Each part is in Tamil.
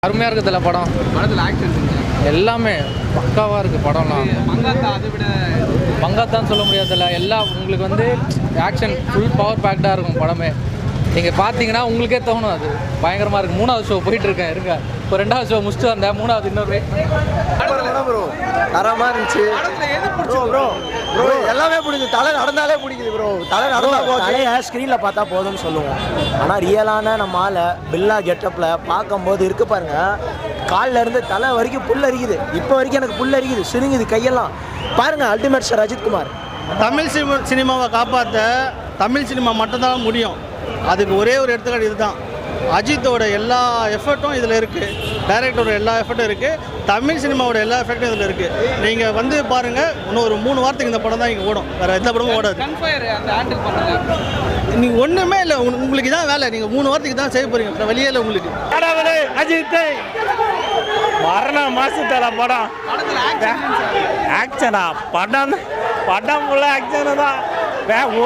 அருமையாக இருக்குதுல்ல படம். படத்தில் ஆக்ஷன் எல்லாமே பக்காவாக இருக்குது படம்லாம். மங்காத்தா அதை விட மங்காத்தான்னு சொல்ல முடியாதுல்ல. எல்லாம் உங்களுக்கு வந்து ஆக்ஷன் ஃபுல் பவர் பேக்டாக இருக்கும் படமே. நீங்கள் பார்த்தீங்கன்னா உங்களுக்கே தோணும் அது பயங்கரமாக இருக்குது. 3வது ஷோ போயிட்டுருக்கேன் இருங்க. இப்போ 2வது ஷோ முடிச்சுட்டு வந்தேன். 3வது இன்னொரு ப்ரோ தரமாக இருந்துச்சு. ப்ரோ எல்லாமே பிடிக்குது. தலை நடந்தாலே பிடிக்குது ப்ரோ. தலை நடந்தா தலையை ஸ்க்ரீனில் பார்த்தா போதும்னு சொல்லுவோம். ஆனால் ரியலான நம்ம ஆளை பில்லா கெட்டப்பில் பார்க்கும்போது இருக்கு பாருங்க, காலில் இருந்து தலை வரைக்கும் புல் அரிக்குது. இப்போ வரைக்கும் எனக்கு புல் அரிக்குது, சிறுங்குது கையெல்லாம் பாருங்க. Ultimate star Ajithkumar. தமிழ் சினிமாவை காப்பாற்ற தமிழ் சினிமா மட்டும்தான் முடியும். அதுக்கு ஒரே ஒரு எடுத்துக்காட்டு இதுதான். அஜித்தோட எல்லா எஃபர்ட்டும் இதில் இருக்குது, டைரக்டரோட எல்லா எஃபர்ட்டும் இருக்குது, தமிழ் சினிமாவோட எல்லா எஃபர்ட்டும் இதில் இருக்குது. நீங்கள் வந்து பாருங்கள், இன்னும் ஒரு 3 வாரத்துக்கு இந்த படம் தான் இங்கே ஓடும், வேறு எந்த படமும் ஓடாது. கன்ஃபயர் அந்த ஹேண்டில் பண்ணுங்க. நீங்கள் ஒன்றுமே இல்லை, உங்களுக்கு தான் வேலை. நீங்கள் 3 வாரத்துக்கு தான் செய்ய போகிறீங்க, அப்புறம் வெளியே இல்லை உங்களுக்கு. அஜித் மரண மாசத்தல படம். படத்தில் ஆக்ஷனா படம் ஃபுல்லாக ஆக்ஷனு தான்.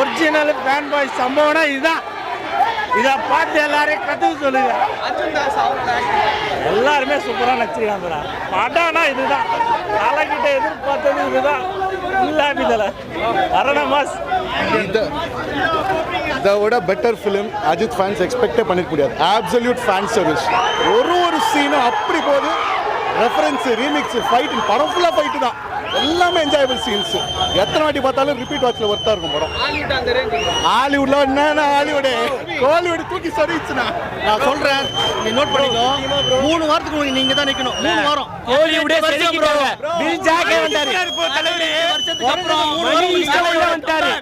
ஒரிஜினல் ஃபேன் பாய் சம்பவம்னா இதுதான். இதை பார்த்து எல்லாரையும் கற்றுக்க சொல்லுங்க. அர்ஜுன் தாஸ் அவரோட ஆக்டிங் எல்லாருமே சூப்பராக நடிச்சிருக்காங்க. படம்னா இதுதான். தலைக்கிட்ட எதிர்பார்த்தது இதுதான். இல்லாமிதல மரண மாஸ். இதை விட பெட்டர் ஃபிலிம் அஜித் ஃபேன்ஸ் எக்ஸ்பெக்டே பண்ணிக்க முடியாது. Absolute fan service. ஒரு சீனும் அப்படி போகுது. ரெஃபரன்ஸு, ரீமிக்ஸு, ஃபைட்டு, படம் ஃபுல்லாக ஃபைட்டு தான். எல்லாமே என்ஜாயபிள் சீன்ஸ். எத்தனை வாட்டி பார்த்தாலும் ரிப்பீட் வாட்சில் ஒர்த்தாக இருக்கும் படம். ஹாலிவுட் அந்த ரேஞ்ச். ஹாலிவுட்ல என்னன்னா ஹாலிவுட் கோலிவுட் தூக்கி சரிச்சுனா நான் சொல்கிறேன், நீ நோட் பண்ணிக்கோ. 3 வாரத்துக்கு உங்களுக்கு நீங்கள் தான் நிற்கணும். 3 வாரம் கோலிவுட்டே செதுக்கிட்டாங்க. பில் ஜாக்கே வந்தாரு. அப்புறம் 3 வாரம் வந்துட்டாரு.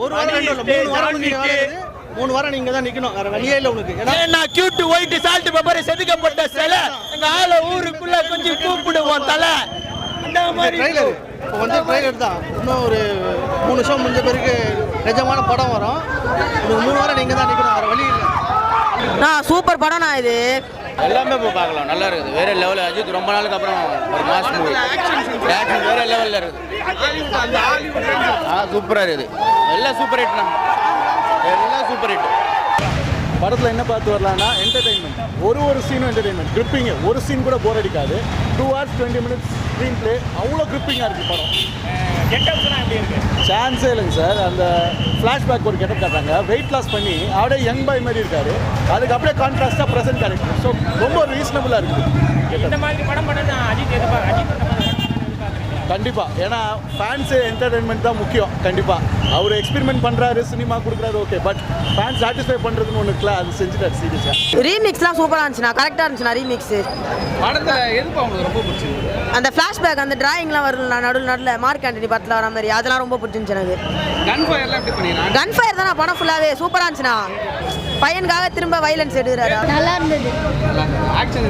1 வாரம் 2 இல்லை, 3 வாரம் நீங்கள் வேலை இருக்குது. 3 வாரம் நீங்கள் தான் நிற்கணும், வேறு வழியே இல்லை உனக்கு. ஏன்னா கியூட் ஒயிட் சால்ட் பெப்பர் செதுக்கப்பட்ட சிலை எங்க ஆளை ஊருக்குள்ள கொஞ்சம் கூப்பிடுவோம் தலை. அந்த மாதிரி ட்ரைலர் இப்போ வந்து ட்ரைலர் தான். இன்னும் ஒரு 3 ஷோ முடிஞ்ச பிறகு நிஜமான படம் வரும். இன்னும் 3 வாரம் நீங்கள் தான் நிற்கணும், வேறு வழி இல்லை. சூப்பர் படம் இது. எல்லாமே இப்போ பார்க்கலாம், நல்லா இருக்குது. வேற லெவலில் அஜித் ரொம்ப நாளுக்கு அப்புறம் ஒரு மாஸ் மூவி. ஆக்ஷன் வேற லெவலில் இருக்குது. அந்த ஹாலிவுட் ரேஞ்ச். சூப்பராக இருக்குது. எல்லாம் சூப்பர் ஹிட் தான். எல்லாம் சூப்பர் ஹிட். படத்தில் என்ன பார்த்து வரலான்னா என்டர்டைன்மெண்ட். ஒரு சீனும் என்டர்டைன்மெண்ட். கிரிப்பிங்கு, ஒரு சீன் கூட போர் அடிக்காது. 2 hours 20 minutes ஸ்க்ரீன் பிளே அவ்வளோ கிரிப்பிங்காக இருக்குது படம். சான்ஸே இல்லைங்க சார். அந்த ஃப்ளாஷ்பேக் ஒரு கெட்டப் காட்டுறாங்க. வெயிட் லாஸ் பண்ணி அப்படியே யங் பாய் மாதிரி இருக்காரு. அதுக்கு அப்படியே கான்ட்ராஸ்டாக ப்ரெசென்ட் கேரக்டர். ஸோ ரொம்ப ரீசனபுளாக இருக்குது. இந்த மாதிரி படம் பண்ணது அஜித் கண்டிப்பாக. ஏன்னா ஃபேன்ஸு என்டர்டைன்மெண்ட் தான் முக்கியம். கண்டிப்பாக அவர் எக்ஸ்பெரிமெண்ட் பண்ணுறாரு, சினிமா கொடுக்குறாரு, ஓகே. பட் ஃபேன் சாட்டிஸ்ஃபை பண்ணுறதுன்னு ஒன்று இருக்குல்ல, அது செஞ்சுட்டாரு சீரியஸாக. ரீமிக்ஸ்லாம் சூப்பராக இருந்துச்சுண்ணா, கரெக்டாக இருந்துச்சுண்ணா ரீமிக்ஸு. படத்தில் எதுக்கு உங்களுக்கு ரொம்ப பிடிச்சிருக்கு? அந்த ஃப்ளாஷ்பேக், அந்த டிராயிங்லாம் வரும் நடுவில் மார்க் ஆண்டனி படத்தில் வர மாதிரி, அதெல்லாம் ரொம்ப பிடிச்சிருந்துச்சு எனக்கு. கன்ஃபயர்லாம் எப்படி பண்ணிடுறாங்க? கன் ஃபயர் தானே படம் ஃபுல்லாகவே சூப்பராக இருந்துச்சுண்ணா. பையனுக்காக திரும்ப வைலன்ஸ் எடுக்கிறாரு. நல்லா இருந்தது. ஆக்ஷன்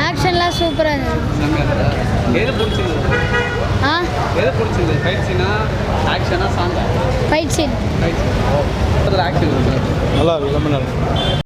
ஆக்ஷன்லாம் சூப்பராக இருந்தது. எது பிடிச்சிருக்கு? எது பிடிச்சிருக்கு? ஃபைட் சீனா, ஆக்ஷனா, சாங்கா? Fight scene. Fight scene. படத்தில் ஆக்ஷன் நல்லா இருக்கு, ரொம்ப நல்லா இருக்கு.